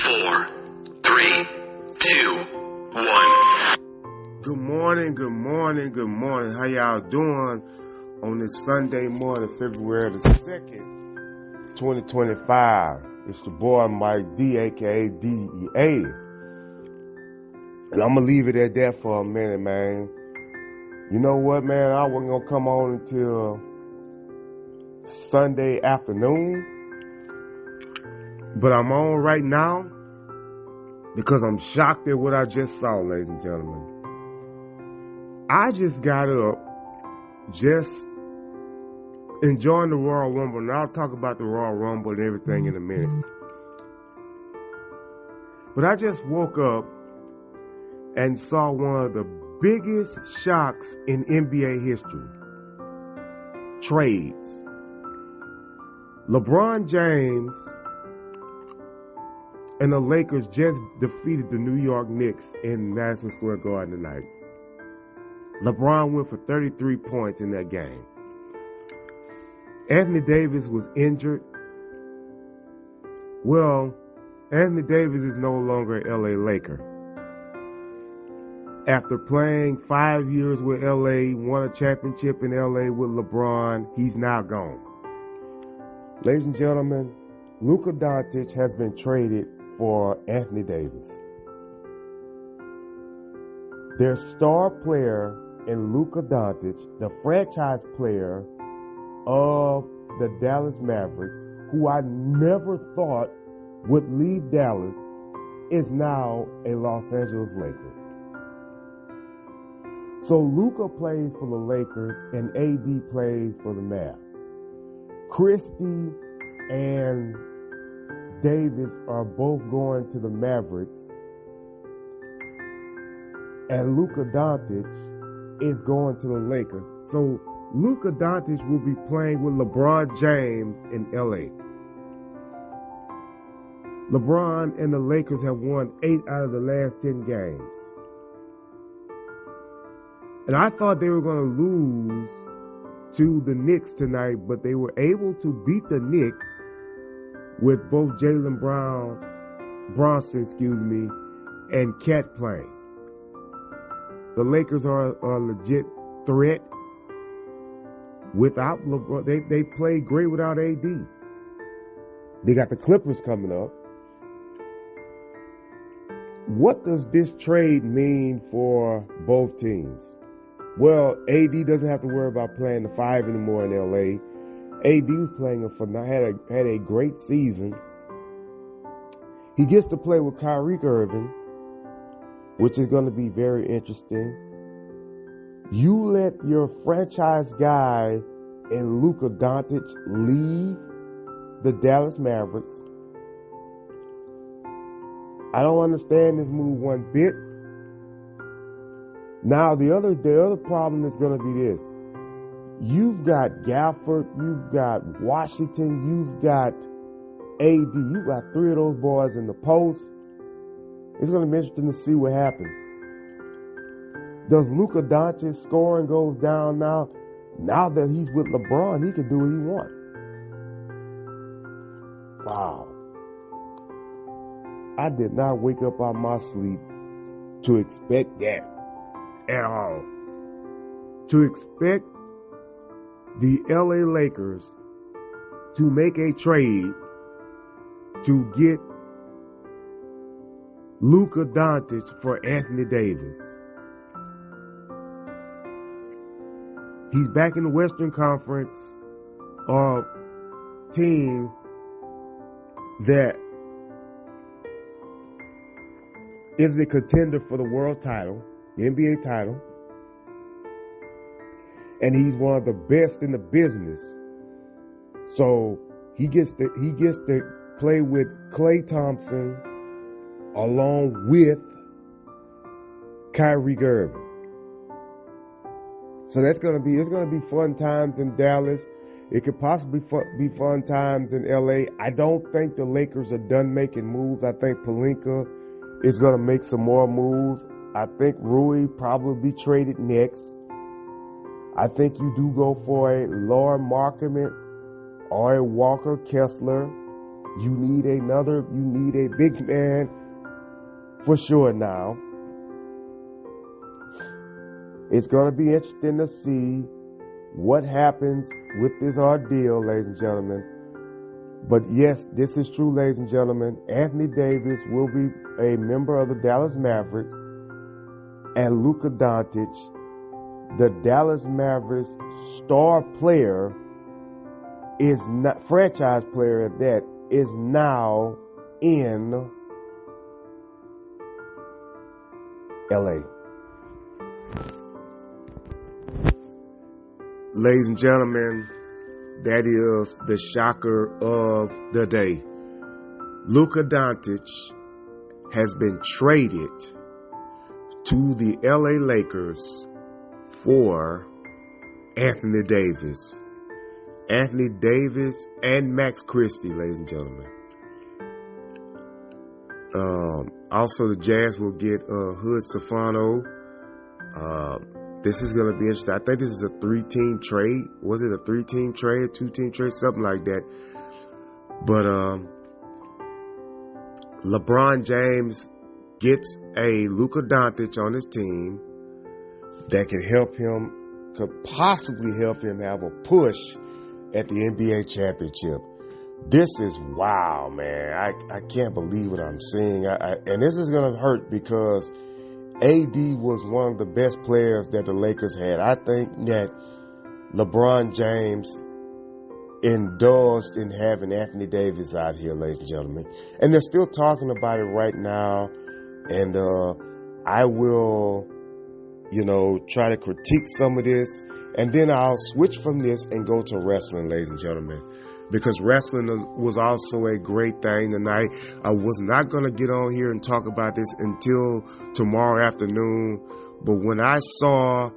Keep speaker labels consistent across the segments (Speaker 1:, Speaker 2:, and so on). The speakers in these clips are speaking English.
Speaker 1: 4, 3, 2, 1.
Speaker 2: Good morning, good morning, good morning. How y'all doing on this Sunday morning, February the 2nd, 2025? It's your boy Mike D, aka DEA. And I'm gonna leave it at that for a minute, man. You know what, man? I wasn't gonna come on until Sunday afternoon, but I'm on right now because I'm shocked at what I just saw, ladies and gentlemen. I just got up, just enjoying the Royal Rumble, and I'll talk about the Royal Rumble and everything in a minute. But I just woke up and saw one of the biggest shocks in NBA history. Trades. LeBron James and the Lakers just defeated the New York Knicks in Madison Square Garden tonight. LeBron went for 33 points in that game. Anthony Davis was injured. Well, Anthony Davis is no longer an LA Laker. After playing 5 years with LA, won a championship in LA with LeBron, he's now gone. Ladies and gentlemen, Luka Doncic has been traded for Anthony Davis. Their star player in Luka Doncic, the franchise player of the Dallas Mavericks, who I never thought would leave Dallas, is now a Los Angeles Laker. So Luka plays for the Lakers and AD plays for the Mavs. Christie and Davis are both going to the Mavericks, and Luka Doncic is going to the Lakers. So Luka Doncic will be playing with LeBron James in LA. LeBron and the Lakers have won 8 out of the last 10 games. And I thought they were going to lose to the Knicks tonight, but they were able to beat the Knicks with both Jalen Bronson, and Cat playing. The Lakers are a legit threat without LeBron. They played great without AD. They got the Clippers coming up. What does this trade mean for both teams? Well, AD doesn't have to worry about playing the 5 anymore in LA. AD was playing had a great season. He gets to play with Kyrie Irving, which is going to be very interesting. You let your franchise guy in Luka Doncic leave the Dallas Mavericks. I don't understand this move one bit. Now, the other problem is going to be this. You've got Gafford, you've got Washington, you've got AD. You've got 3 of those boys in the post. It's going to be interesting to see what happens. Does Luka Doncic scoring goes down now? Now that he's with LeBron, he can do what he wants. Wow. I did not wake up out of my sleep to expect that at all. To expect the LA Lakers to make a trade to get Luka Doncic for Anthony Davis. He's back in the Western Conference team that is a contender for the world title, the NBA title. And he's one of the best in the business. So he gets to play with Klay Thompson along with Kyrie Irving. So it's gonna be fun times in Dallas. It could possibly be fun times in LA. I don't think the Lakers are done making moves. I think Pelinka is gonna make some more moves. I think Rui probably be traded next. I think you do go for a Lauri Markkanen or a Walker Kessler You need a big man for sure now. It's going to be interesting to see what happens with this ordeal, ladies and gentlemen. But yes, this is true, ladies and gentlemen. Anthony Davis will be a member of the Dallas Mavericks, and Luka Doncic, the Dallas Mavericks star player, is not franchise player at that, is now in LA. Ladies and gentlemen, that is the shocker of the day. Luka Doncic has been traded to the LA Lakers for Anthony Davis. Anthony Davis and Max Christie, ladies and gentlemen. Also, the Jazz will get Hood Safano. This is going to be interesting. I think this is a 3-team trade. Was it a 3-team trade, a 2-team trade, something like that? But LeBron James gets a Luka Doncic on his team that can help him, could possibly help him have a push at the NBA championship. This is wow, man. I can't believe what I'm seeing. And this is going to hurt because AD was one of the best players that the Lakers had. I think that LeBron James indulged in having Anthony Davis out here, ladies and gentlemen. And they're still talking about it right now. And I will, try to critique some of this. And then I'll switch from this and go to wrestling, ladies and gentlemen. Because wrestling was also a great thing tonight. I was not going to get on here and talk about this until tomorrow afternoon. But when I saw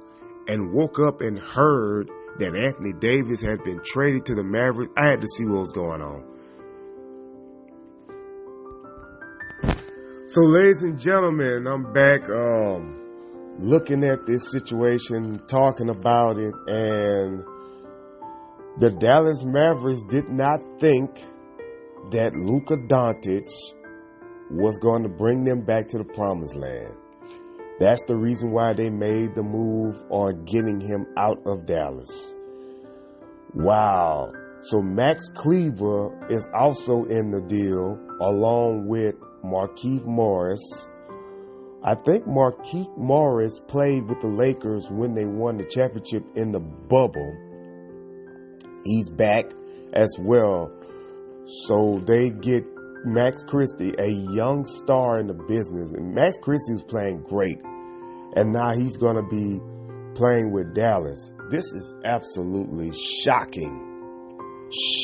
Speaker 2: and woke up and heard that Anthony Davis had been traded to the Mavericks, I had to see what was going on. So, ladies and gentlemen, I'm back looking at this situation, talking about it, and the Dallas Mavericks did not think that Luka Doncic was going to bring them back to the promised land. That's the reason why they made the move on getting him out of Dallas. Wow. So Max Kleber is also in the deal along with Markieff Morris. I think Markieff Morris played with the Lakers when they won the championship in the bubble. He's back as well. So they get Max Christie, a young star in the business. And Max Christie was playing great. And now he's going to be playing with Dallas. This is absolutely shocking.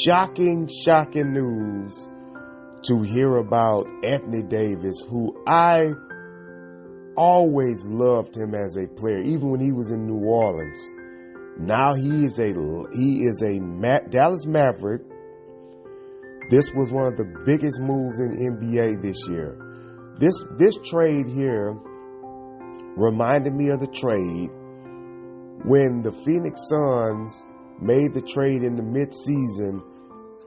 Speaker 2: Shocking news to hear about Anthony Davis, who I always loved him as a player, even when he was in New Orleans. Now he is a Dallas Maverick. This was one of the biggest moves in the NBA this year. This trade here reminded me of the trade when the Phoenix Suns made the trade in the midseason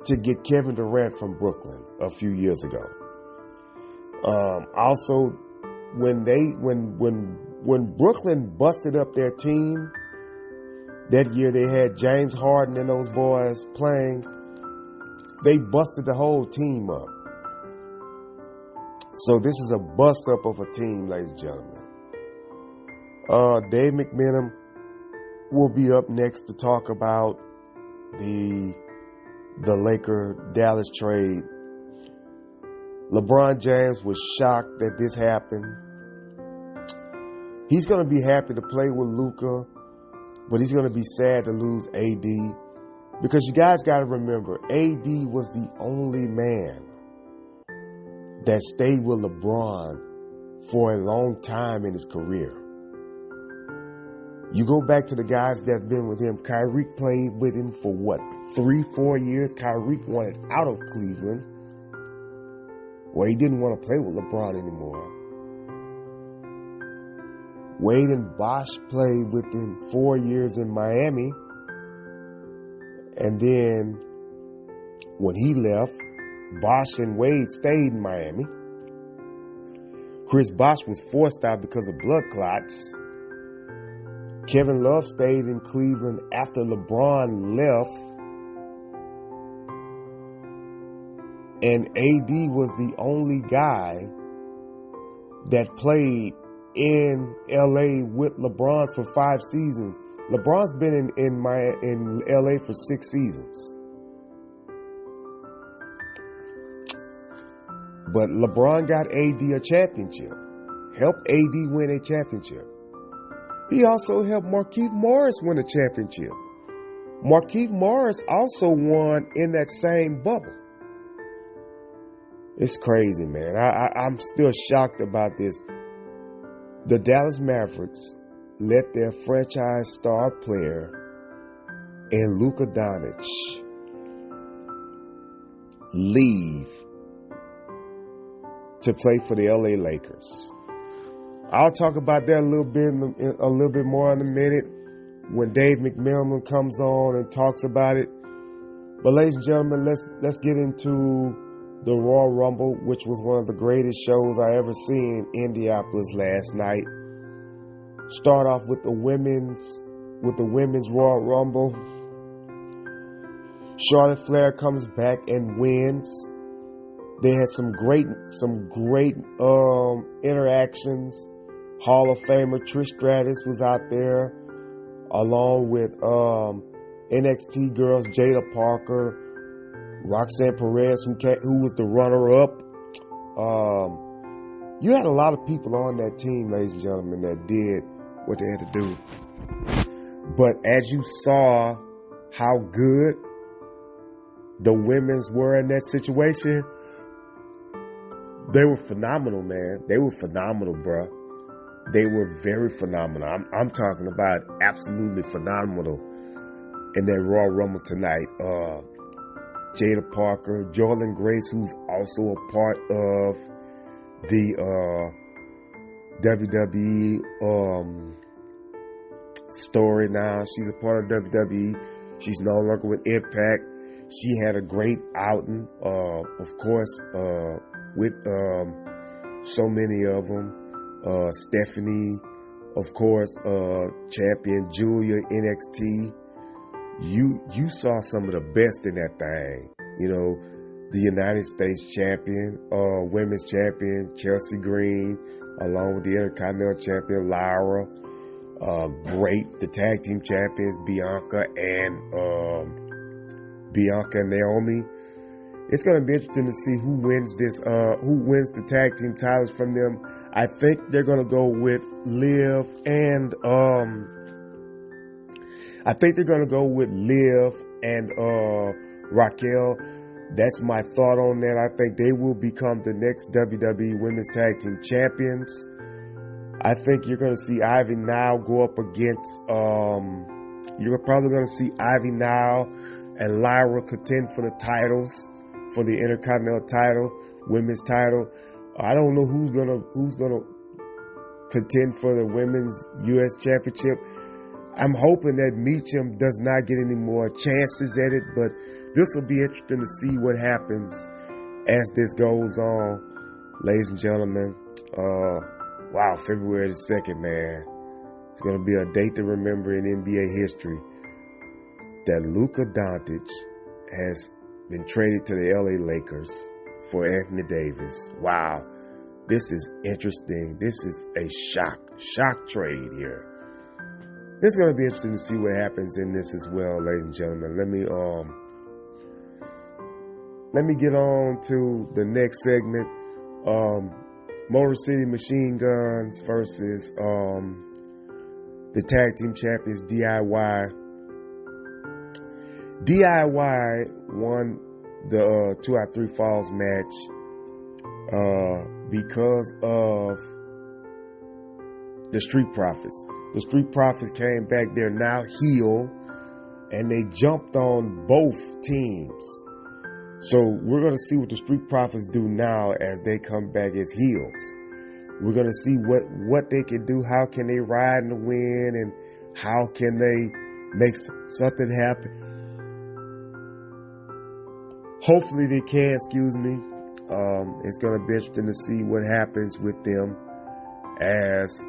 Speaker 2: to get Kevin Durant from Brooklyn a few years ago. Also, when Brooklyn busted up their team, that year they had James Harden and those boys playing. They busted the whole team up. So this is a bust up of a team, ladies and gentlemen. Dave McMenamin will be up next to talk about the Laker-Dallas trade. LeBron James was shocked that this happened. He's going to be happy to play with Luka, but he's going to be sad to lose AD, because you guys got to remember, AD was the only man that stayed with LeBron for a long time in his career. You go back to the guys that have been with him. Kyrie played with him for 3-4 years. Kyrie wanted out of Cleveland, where he didn't want to play with LeBron anymore. Wade and Bosh played with him 4 years in Miami. And then when he left, Bosh and Wade stayed in Miami. Chris Bosh was forced out because of blood clots. Kevin Love stayed in Cleveland after LeBron left. And AD was the only guy that played in LA with LeBron for 5 seasons. LeBron's been in LA for 6 seasons. But LeBron got AD a championship. Helped AD win a championship. He also helped Markieff Morris win a championship. Markieff Morris also won in that same bubble. It's crazy, man. I'm still shocked about this. The Dallas Mavericks let their franchise star player and Luka Doncic leave to play for the LA Lakers. I'll talk about that a little bit more in a minute when Dave McMillan comes on and talks about it. But ladies and gentlemen, let's get into the Royal Rumble, which was one of the greatest shows I ever seen in Indianapolis last night. Start off with the women's Royal Rumble. Charlotte Flair comes back and wins. They had some great interactions. Hall of Famer Trish Stratus was out there, along with NXT girls Jada Parker, Roxanne Perez, who was the runner-up. You had a lot of people on that team, ladies and gentlemen, that did what they had to do. But as you saw how good the women's were in that situation, they were phenomenal, man. They were phenomenal, bruh. They were very phenomenal. I'm talking about absolutely phenomenal in that Royal Rumble tonight. Jada Parker, Jordynne Grace, who's also a part of the WWE story now. She's a part of WWE. She's no longer with Impact. She had a great outing, of course, with so many of them. Stephanie, of course, champion Julia, NXT. You saw some of the best in that thing. You know, the United States champion, women's champion Chelsea Green, along with the Intercontinental champion Lyra. Great, the tag team champions Bianca and Naomi. It's going to be interesting to see who wins the tag team titles from them. I think they're going to go with Liv and Raquel. That's my thought on that. I think they will become the next WWE Women's Tag Team Champions. I think you're going to see Ivy Nile go up against, you're probably going to see Ivy Nile and Lyra contend for the titles, for the Intercontinental title, women's title. I don't know who's gonna contend for the women's U.S. championship. I'm hoping that Meacham does not get any more chances at it, but this will be interesting to see what happens as this goes on, ladies and gentlemen. Wow, February the 2nd, man. It's going to be a date to remember in NBA history that Luka Doncic has been traded to the LA Lakers for Anthony Davis. Wow, this is interesting. This is a shock trade here. It's going to be interesting to see what happens in this as well, ladies and gentlemen. Let me get on to the next segment. Motor City Machine Guns versus the tag team champions DIY. DIY won the 2 out 3 Falls match because of the Street Profits. The Street Profits came back. They're now heel, and they jumped on both teams. So we're going to see what the Street Profits do now as they come back as heels. We're going to see what they can do. How can they ride in the wind, and how can they make something happen? Hopefully they can, excuse me. It's going to be interesting to see what happens with them as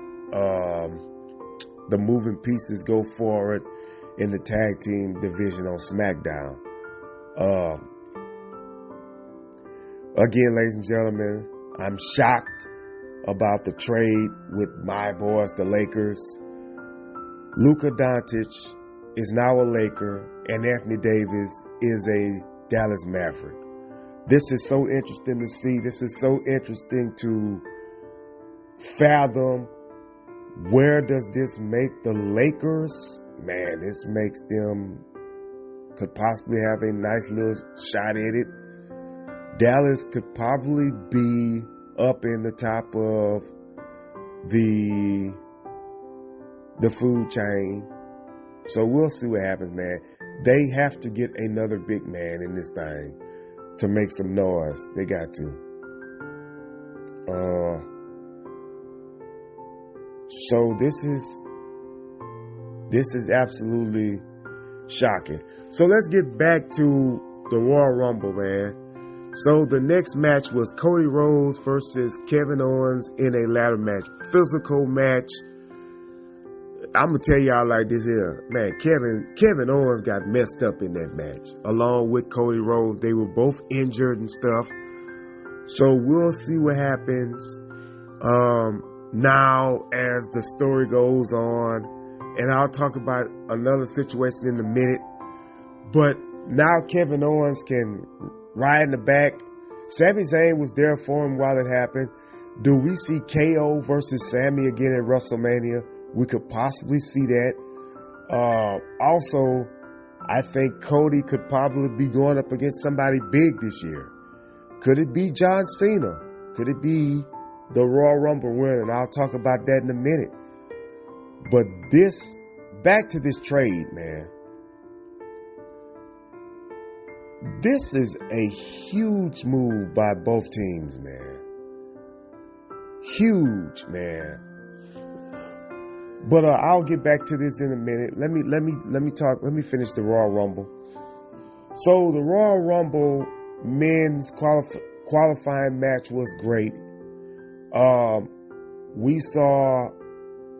Speaker 2: the moving pieces go forward in the tag team division on SmackDown. Again, ladies and gentlemen, I'm shocked about the trade with my boys, the Lakers. Luka Doncic is now a Laker, and Anthony Davis is a Dallas Maverick. This is so interesting to see. This is so interesting to fathom. Where does this make the Lakers? Man, this makes them, could possibly have a nice little shot at it. Dallas could probably be up in the top of the food chain. So we'll see what happens, man. They have to get another big man in this thing to make some noise. They got to. So this is absolutely shocking. So let's get back to the Royal Rumble, man. So the next match was Cody Rhodes versus Kevin Owens in a ladder match. Physical match. I'm going to tell y'all like this here. Man, Kevin Owens got messed up in that match. Along with Cody Rhodes. They were both injured and stuff. So we'll see what happens now as the story goes on. And I'll talk about another situation in a minute. But now Kevin Owens can ride in the back. Sami Zayn was there for him while it happened. Do we see KO versus Sami again at WrestleMania? We could possibly see that. Also, I think Cody could probably be going up against somebody big this year. Could it be John Cena? Could it be the Royal Rumble winner? And I'll talk about that in a minute. But back to this trade, man. This is a huge move by both teams, man. Huge, man. But I'll get back to this in a minute. Let me finish the Royal Rumble. So the Royal Rumble men's qualifying match was great. We saw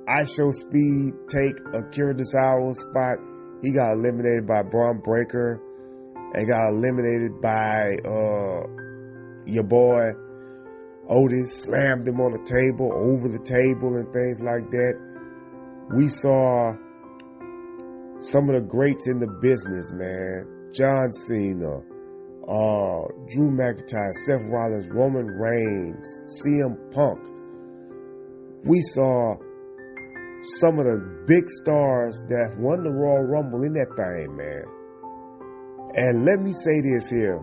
Speaker 2: ISO Speed take Akira Tozawa's spot. He got eliminated by Braun Breaker and got eliminated by your boy Otis. Slammed him on the table, over the table, and things like that. We saw some of the greats in the business, man. John Cena, Drew McIntyre, Seth Rollins, Roman Reigns, CM Punk. We saw some of the big stars that won the Royal Rumble in that thing, man. And let me say this here.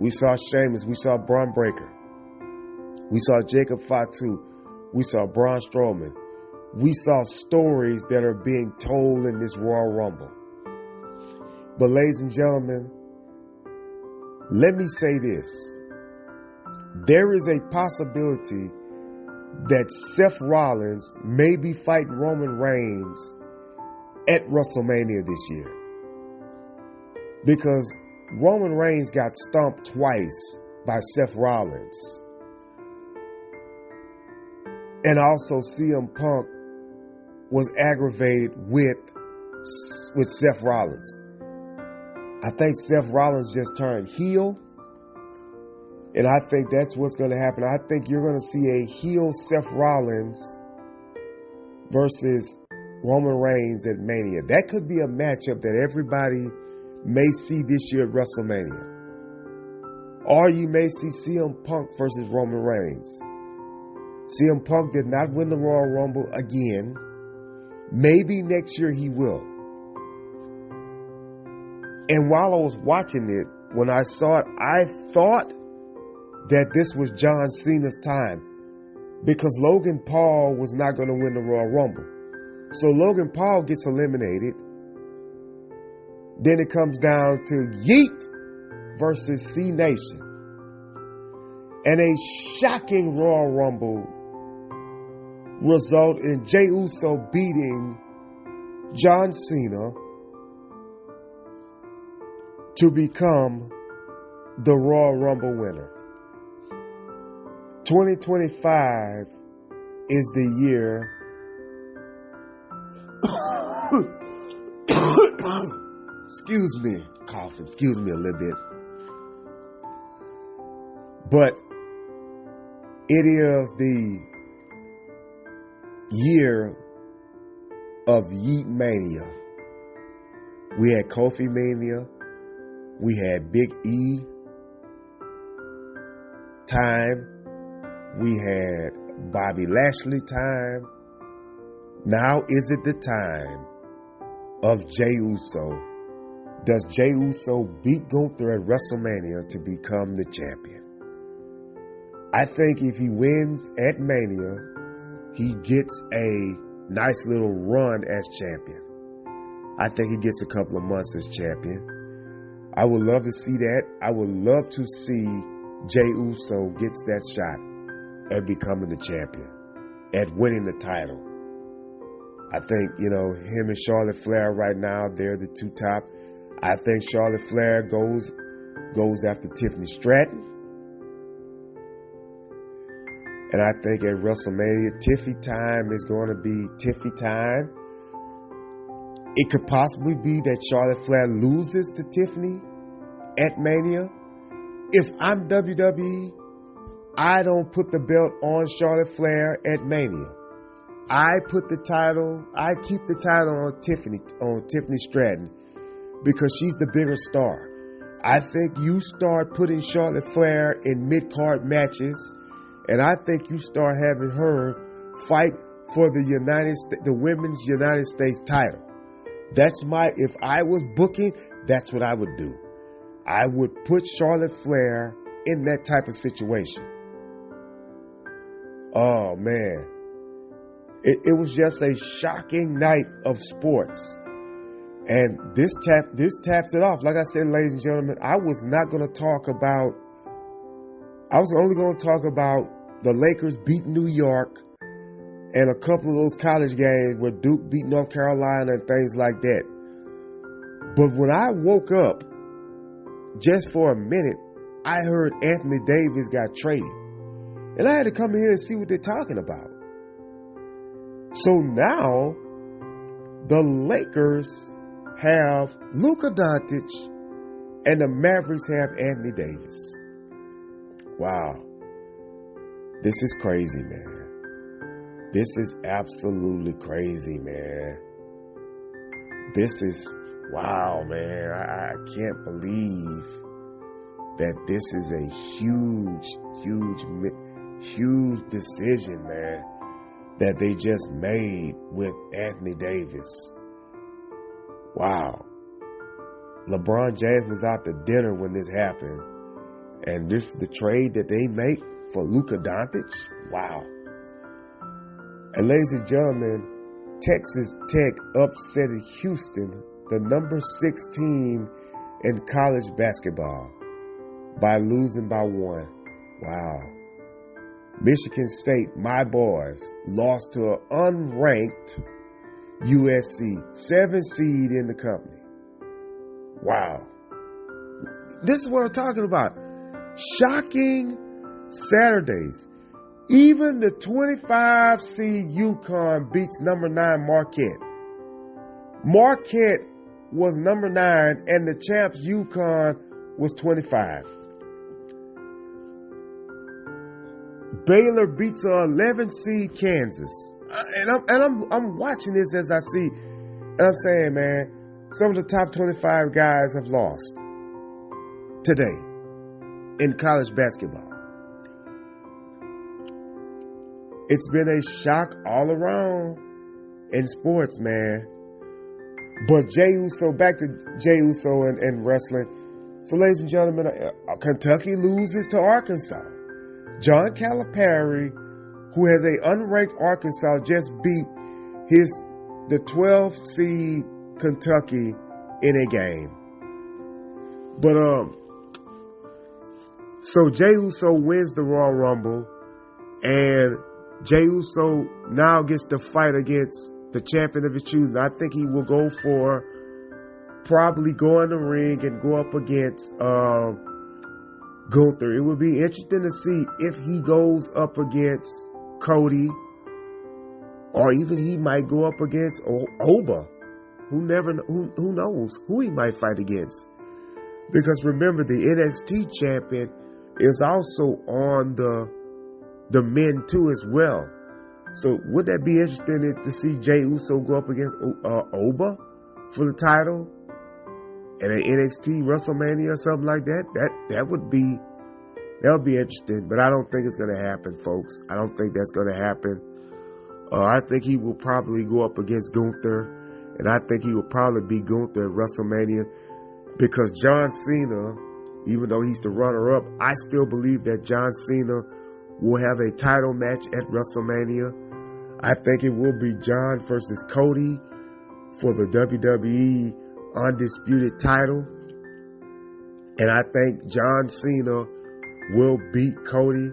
Speaker 2: We saw Sheamus. We saw Braun Breaker. We saw Jacob Fatu. We saw Braun Strowman. We saw stories that are being told in this Royal Rumble. But ladies and gentlemen, let me say this. There is a possibility that Seth Rollins may be fighting Roman Reigns at WrestleMania this year. Because Roman Reigns got stomped twice by Seth Rollins. And also CM Punk was aggravated with Seth Rollins. I think Seth Rollins just turned heel. And I think that's what's going to happen. I think you're going to see a heel Seth Rollins versus Roman Reigns at Mania. That could be a matchup that everybody may see this year at WrestleMania. Or you may see CM Punk versus Roman Reigns. CM Punk did not win the Royal Rumble again. Maybe next year he will. And while I was watching it, when I saw it, I thought that this was John Cena's time because Logan Paul was not going to win the Royal Rumble. So Logan Paul gets eliminated. Then it comes down to Yeet versus C Nation. And a shocking Royal Rumble result in Jey Uso beating John Cena to become the Royal Rumble winner. 2025 is the year excuse me, coughing, excuse me a little bit. But it is the year of Yeet Mania. We had Kofi Mania. We had Big E time. We had Bobby Lashley time. Now is it the time of Jey Uso? Does Jey Uso beat Gunther at WrestleMania to become the champion? I think if he wins at Mania, he gets a nice little run as champion. I think he gets a couple of months as champion. I would love to see that. I would love to see Jey Uso gets that shot at becoming the champion, at winning the title. I think, him and Charlotte Flair right now, they're the two top. I think Charlotte Flair goes after Tiffany Stratton. And I think at WrestleMania, Tiffy time is going to be Tiffy time. It could possibly be that Charlotte Flair loses to Tiffany at Mania. If I'm WWE, I don't put the belt on Charlotte Flair at Mania. I keep the title on Tiffany Stratton because she's the bigger star. I think you start putting Charlotte Flair in mid-card matches, and I think you start having her fight for the women's United States title. If I was booking, that's what I would do. I would put Charlotte Flair in that type of situation. Oh man. It was just a shocking night of sports. And this taps it off. Like I said, ladies and gentlemen, I was only going to talk about the Lakers beat New York and a couple of those college games where Duke beat North Carolina and things like that. But when I woke up, just for a minute, I heard Anthony Davis got traded. And I had to come in here and see what they're talking about. So now, the Lakers have Luka Doncic and the Mavericks have Anthony Davis. Wow. This is crazy, man. This is absolutely crazy, man. Wow, man. I can't believe that this is a huge decision, man, that they just made with Anthony Davis. Wow. LeBron James was out to dinner when this happened. And this is the trade that they make for Luka Doncic? Wow. And ladies and gentlemen, Texas Tech upsetted Houston, the number 6 team in college basketball, by losing by 1. Wow. Michigan State, my boys, lost to an unranked USC, 7th seed in the company. Wow. This is what I'm talking about. Shocking Saturdays. Even the 25 seed UConn beats number 9 Marquette. Marquette was number 9 and the champs UConn was 25. Baylor beats a 11 seed Kansas. And I'm watching this as I see, and I'm saying, man, some of the top 25 guys have lost today in college basketball. It's been a shock all around in sports, man. But Jey Uso, back to Jey Uso and wrestling. So, ladies and gentlemen, Kentucky loses to Arkansas. John Calipari, who has an unranked Arkansas, just beat the 12th seed Kentucky in a game. But so Jey Uso wins the Royal Rumble, and Jey Uso now gets to fight against the champion of his choosing. I think he will go for probably go in the ring and go up against Gunther. It would be interesting to see if he goes up against Cody, or even he might go up against Oba. Who knows who he might fight against? Because remember, the NXT champion is also on the men too as well. So would that be interesting to see Jey Uso go up against Oba for the title at an NXT WrestleMania or something like that? That would be interesting, but I don't think it's going to happen, folks. I don't think that's going to happen. I think he will probably go up against Gunther, and I think he will probably beat Gunther at WrestleMania, because John Cena, even though he's the runner-up, I still believe that John Cena will have a title match at WrestleMania. I think it will be John versus Cody for the WWE Undisputed title. And I think John Cena will beat Cody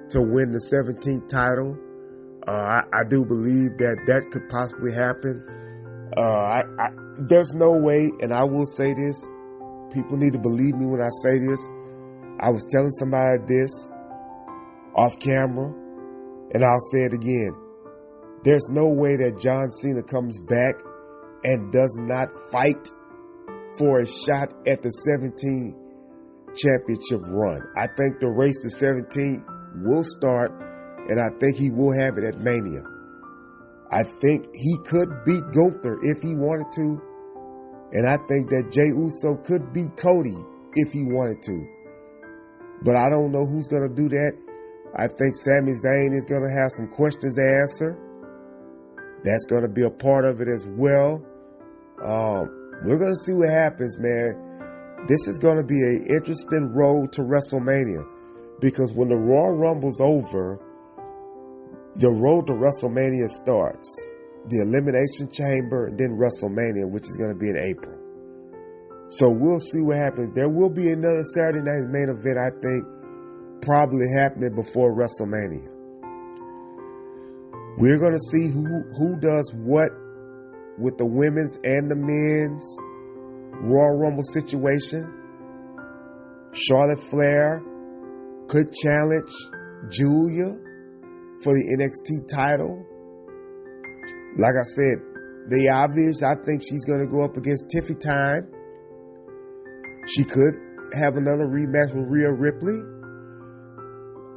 Speaker 2: to win the 17th title. I do believe that could possibly happen. There's no way, and I will say this, people need to believe me when I say this. I was telling somebody this off camera, and I'll say it again. There's no way that John Cena comes back and does not fight for a shot at the 17 championship run. I think the race to 17 will start, and I think he will have it at Mania. I think he could beat Gunther if he wanted to, and I think that Jey Uso could beat Cody if he wanted to. But I don't know who's going to do that. I think Sami Zayn is going to have some questions to answer. That's going to be a part of it as well. We're going to see what happens, man. This is going to be an interesting road to WrestleMania, because when the Royal Rumble's over, the road to WrestleMania starts. The Elimination Chamber, and then WrestleMania, which is going to be in April. So we'll see what happens. There will be another Saturday night main event, I think, probably happening before WrestleMania. We're going to see who does what with the women's and the men's Royal Rumble situation. Charlotte Flair could challenge Julia for the NXT title. Like I said, the obvious, I think she's going to go up against Tiffy Time. She could have another rematch with Rhea Ripley.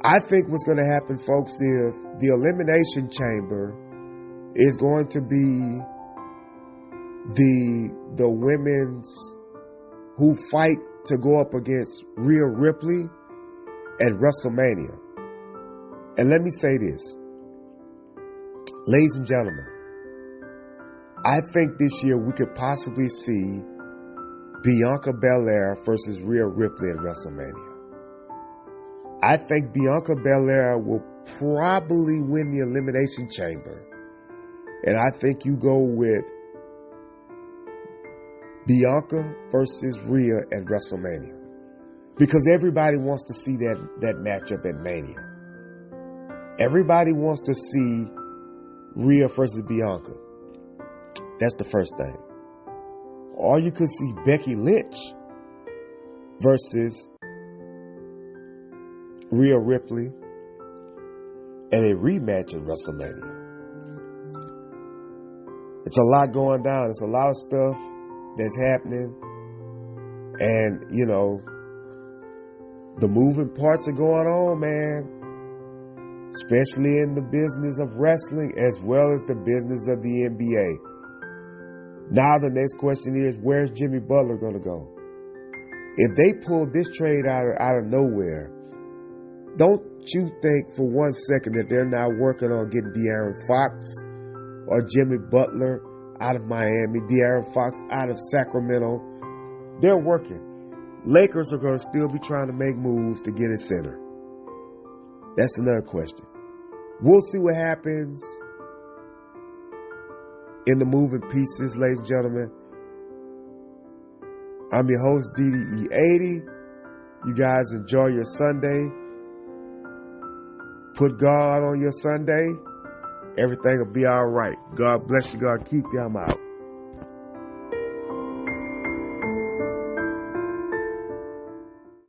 Speaker 2: I think what's going to happen, folks, is the Elimination Chamber is going to be the women's who fight to go up against Rhea Ripley at WrestleMania. And let me say this, ladies and gentlemen, I think this year we could possibly see Bianca Belair versus Rhea Ripley at WrestleMania. I think Bianca Belair will probably win the Elimination Chamber. And I think you go with Bianca versus Rhea at WrestleMania. Because everybody wants to see that matchup at Mania. Everybody wants to see Rhea versus Bianca. That's the first thing. Or you could see Becky Lynch versus Rhea Ripley and a rematch at WrestleMania. It's a lot going down. It's a lot of stuff that's happening. And, you know, the moving parts are going on, man. Especially in the business of wrestling as well as the business of the NBA. Now the next question is, where's Jimmy Butler going to go? If they pull this trade out of nowhere, don't you think for one second that they're now working on getting De'Aaron Fox or Jimmy Butler out of Miami, De'Aaron Fox out of Sacramento? They're working. Lakers are going to still be trying to make moves to get a center. That's another question. We'll see what happens in the moving pieces, ladies and gentlemen. I'm your host, DDE80. You guys enjoy your Sunday. Put God on your Sunday. Everything will be all right. God bless you. God keep you. I'm out.